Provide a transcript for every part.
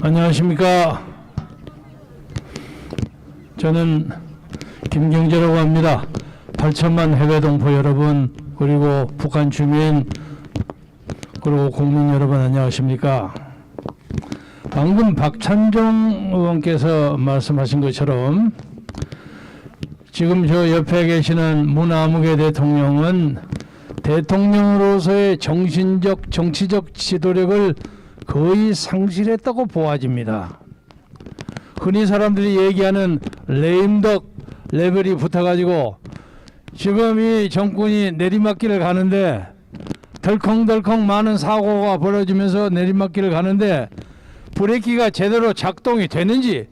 안녕하십니까. 저는 김경재라고 합니다. 8천만 해외 동포 여러분, 그리고 북한 주민, 그리고 국민 여러분 안녕하십니까. 방금 박찬종 의원께서 말씀하신 것처럼 지금 저 옆에 계시는 문아무개 대통령은 대통령으로서의 정신적, 정치적 지도력을 거의 상실했다고 보아집니다. 흔히 사람들이 얘기하는 레임덕 레벨이 붙어가지고 지금 이 정권이 내리막길을 가는데 덜컹덜컹 많은 사고가 벌어지면서 내리막길을 가는데 브레이크가 제대로 작동이 되는지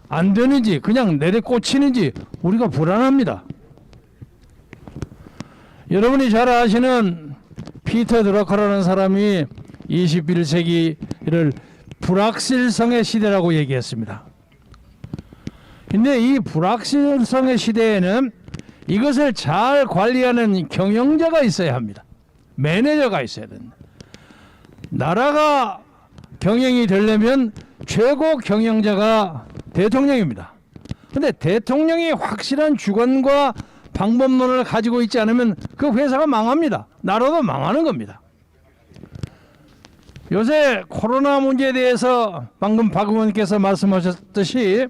안 되는지 그냥 내리꽂히는지 우리가 불안합니다. 여러분이 잘 아시는 피터 드러커라는 사람이 21세기를 불확실성의 시대라고 얘기했습니다. 근데 이 불확실성의 시대에는 이것을 잘 관리하는 경영자가 있어야 합니다. 매니저가 있어야 된다. 나라가 경영이 되려면 최고 경영자가 대통령입니다. 근데 대통령이 확실한 주관과 방법론을 가지고 있지 않으면 그 회사가 망합니다. 나라도 망하는 겁니다. 요새 코로나 문제에 대해서 방금 박 의원께서 말씀하셨듯이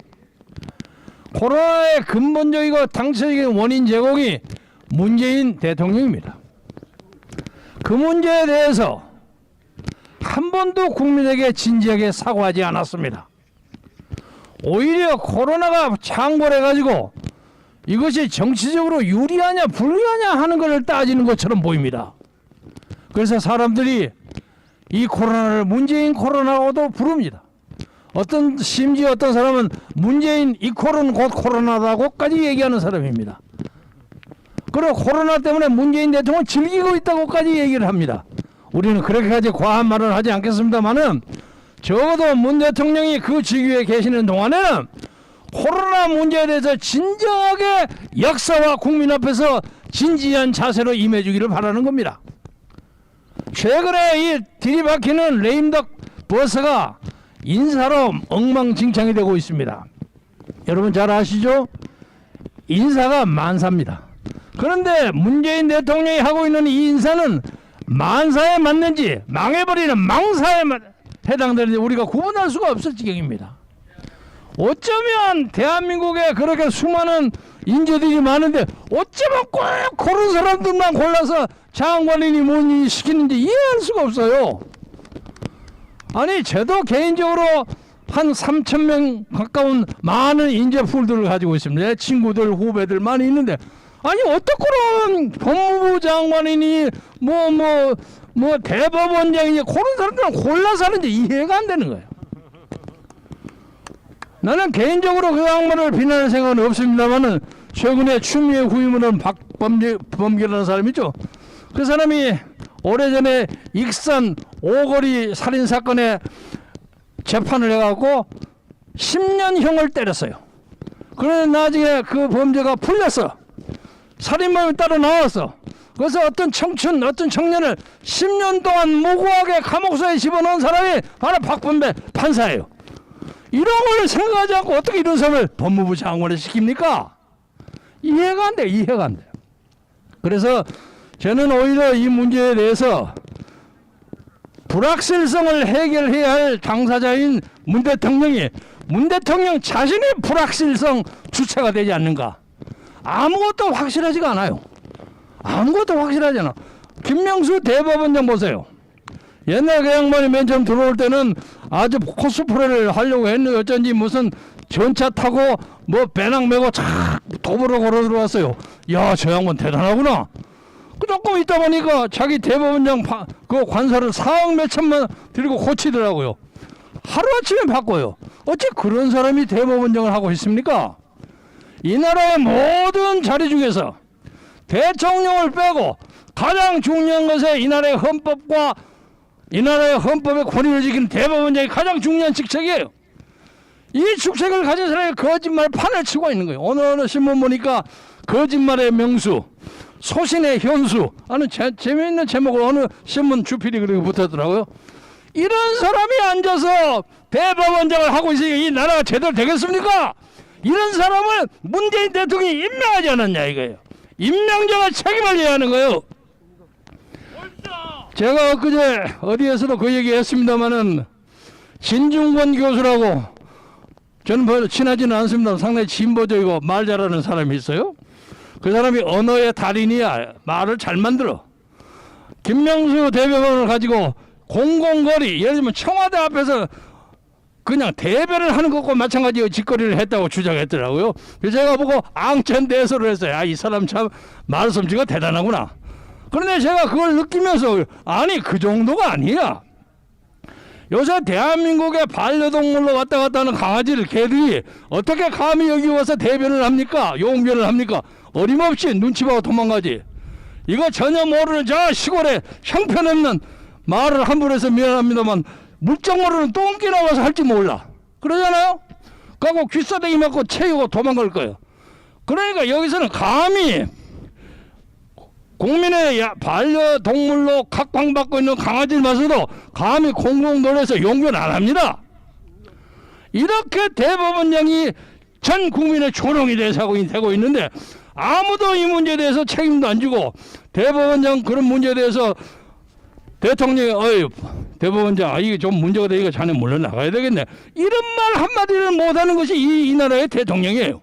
코로나의 근본적이고 당초적인 원인 제공이 문재인 대통령입니다. 그 문제에 대해서 한 번도 국민에게 진지하게 사과하지 않았습니다. 오히려 코로나가 창궐해가지고 이것이 정치적으로 유리하냐 불리하냐 하는 것을 따지는 것처럼 보입니다. 그래서 사람들이 이 코로나를 문재인 코로나라고도 부릅니다. 심지어 어떤 사람은 문재인 이코로는 곧 코로나다고까지 얘기하는 사람입니다. 그리고 코로나 때문에 문재인 대통령은 즐기고 있다고까지 얘기를 합니다. 우리는 그렇게까지 과한 말을 하지 않겠습니다만은 적어도 문 대통령이 그 직위에 계시는 동안에는 코로나 문제에 대해서 진정하게 역사와 국민 앞에서 진지한 자세로 임해주기를 바라는 겁니다. 최근에 이 들이박히는 레임덕 버스가 인사로 엉망진창이 되고 있습니다. 여러분 잘 아시죠? 인사가 만사입니다. 그런데 문재인 대통령이 하고 있는 이 인사는 만사에 맞는지 망해버리는 망사에 해당되는지 우리가 구분할 수가 없을 지경입니다. 어쩌면 대한민국에 그렇게 수많은 인재들이 많은데 어쩌면 꼭 그런 사람들만 골라서 장관이니 뭐니 시키는지 이해할 수가 없어요. 아니 저도 개인적으로 한 3,000명 가까운 많은 인재풀들을 가지고 있습니다. 내 친구들 후배들 많이 있는데 아니 어떻게 그런 법무부 장관이니 뭐 대법원장이니 그런 사람들은 골라서 하는지 이해가 안 되는 거예요. 나는 개인적으로 그 양반을 비난할 생각은 없습니다만은 최근에 추미애 후임으로는 박범계라는 사람이 있죠. 그 사람이 오래전에 익산 오거리 살인사건에 재판을 해갖고 10년형을 때렸어요. 그런데 나중에 그 범죄가 풀렸어. 살인범이 따로 나왔어. 그래서 어떤 청년을 10년 동안 무고하게 감옥소에 집어넣은 사람이 바로 박범계 판사예요. 이런 걸 생각하지 않고 어떻게 이런 사람을 법무부 장관을 시킵니까? 이해가 안 돼요. 이해가 안 돼요. 그래서 저는 오히려 이 문제에 대해서 불확실성을 해결해야 할 당사자인 문 대통령 자신의 불확실성 주체가 되지 않는가. 아무것도 확실하지가 않아요. 아무것도 확실하지 않아. 김명수 대법원장 보세요. 옛날 그 양반이 맨 처음 들어올 때는 아주 코스프레를 하려고 했는데 어쩐지 무슨 전차 타고 뭐 배낭 메고 착 도보로 걸어 들어왔어요. 야, 저 양반 대단하구나. 조금 있다 보니까 자기 대법원장 그 관사를 4억 몇천만 들고 고치더라고요. 하루아침에 바꿔요. 어째 그런 사람이 대법원장을 하고 있습니까? 이 나라의 모든 자리 중에서 대통령을 빼고 가장 중요한 것에 이 나라의 헌법과 이 나라의 헌법의 권위를 지키는 대법원장이 가장 중요한 직책이에요. 이 직책을 가진 사람이 거짓말 판을 치고 있는 거예요. 오늘 신문 보니까 거짓말의 명수, 소신의 현수 하는 재미있는 제목으로 어느 신문 주필이 그렇게 붙었더라고요. 이런 사람이 앉아서 대법원장을 하고 있으니까 이 나라가 제대로 되겠습니까? 이런 사람을 문재인 대통령이 임명하지 않았냐 이거예요. 임명자가 책임을 져야 하는 거예요. 제가 엊그제 어디에서도 그 얘기 했습니다마는 진중권 교수라고 저는 별로 친하지는 않습니다. 상당히 진보적이고 말 잘하는 사람이 있어요. 그 사람이 언어의 달인이야. 말을 잘 만들어. 김명수 대변인을 가지고 공공거리, 예를 들면 청와대 앞에서 그냥 대변을 하는 것과 마찬가지로 짓거리를 했다고 주장했더라고요. 그래서 제가 보고 앙천대소를 했어요. 아, 이 사람 참 말솜씨가 대단하구나. 그런데 제가 그걸 느끼면서 아니 그 정도가 아니야. 요새 대한민국의 반려동물로 왔다 갔다 하는 강아지를 개들이 어떻게 감히 여기 와서 대변을 합니까? 용변을 합니까? 어림없이 눈치 보고 도망가지. 이거 전혀 모르는 저 시골에 형편없는 말을 함부로 해서 미안합니다만 물정 모르는 똥개 나와서 할지 몰라. 그러잖아요? 그하고 귀싸대기 맞고 채우고 도망갈 거예요. 그러니까 여기서는 감히 국민의 반려동물로 각광받고 있는 강아지를 봐서도 감히 공공도로에서 용변 안 합니다. 이렇게 대법원장이 전 국민의 조롱이 되고 있는데 아무도 이 문제에 대해서 책임도 안 지고 대법원장 그런 문제에 대해서 대통령이 어이 대법원장 이게 좀 문제가 되니까 자네 물러나가야 되겠네. 이런 말 한마디를 못하는 것이 이 나라의 대통령이에요.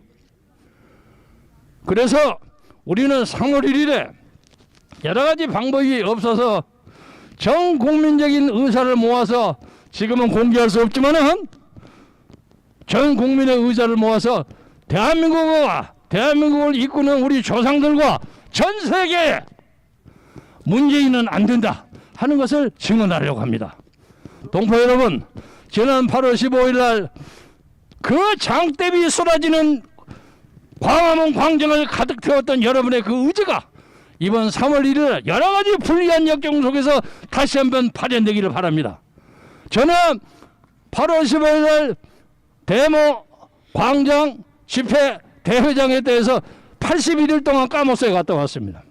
그래서 우리는 3월 1일에 여러 가지 방법이 없어서 전 국민적인 의사를 모아서 지금은 공개할 수 없지만은 전 국민의 의사를 모아서 대한민국을 이끄는 우리 조상들과 전 세계에 문재인은 안 된다 하는 것을 증언하려고 합니다. 동포 여러분, 지난 8월 15일 날 그 장대비 쏟아지는 광화문 광장을 가득 태웠던 여러분의 그 의지가 이번 3월 1일 여러 가지 불리한 역경 속에서 다시 한번 발현되기를 바랍니다. 저는 8월 15일 날 대모 광장 집회 대회장에 대해서 81일 동안 까모스에 갔다 왔습니다.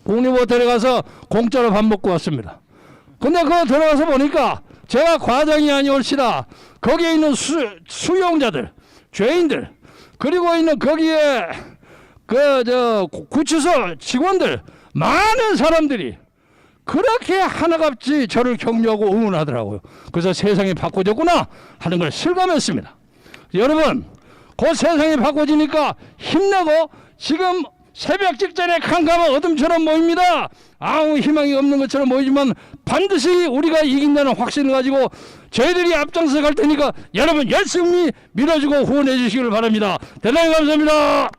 국립호텔에 가서 공짜로 밥 먹고 왔습니다. 근데 그거 들어가서 보니까 제가 과장이 아니올시라 거기에 있는 수용자들, 죄인들, 그리고 있는 거기에 구치소 직원들, 많은 사람들이 그렇게 하나같이 저를 격려하고 응원하더라고요. 그래서 세상이 바꿔졌구나 하는 걸 실감했습니다. 여러분, 그 세상이 바꿔지니까 힘내고 지금 새벽 직전에 캄캄한 어둠처럼 보입니다. 아무 희망이 없는 것처럼 보이지만 반드시 우리가 이긴다는 확신을 가지고 저희들이 앞장서 갈 테니까 여러분 열심히 밀어주고 후원해 주시길 바랍니다. 대단히 감사합니다.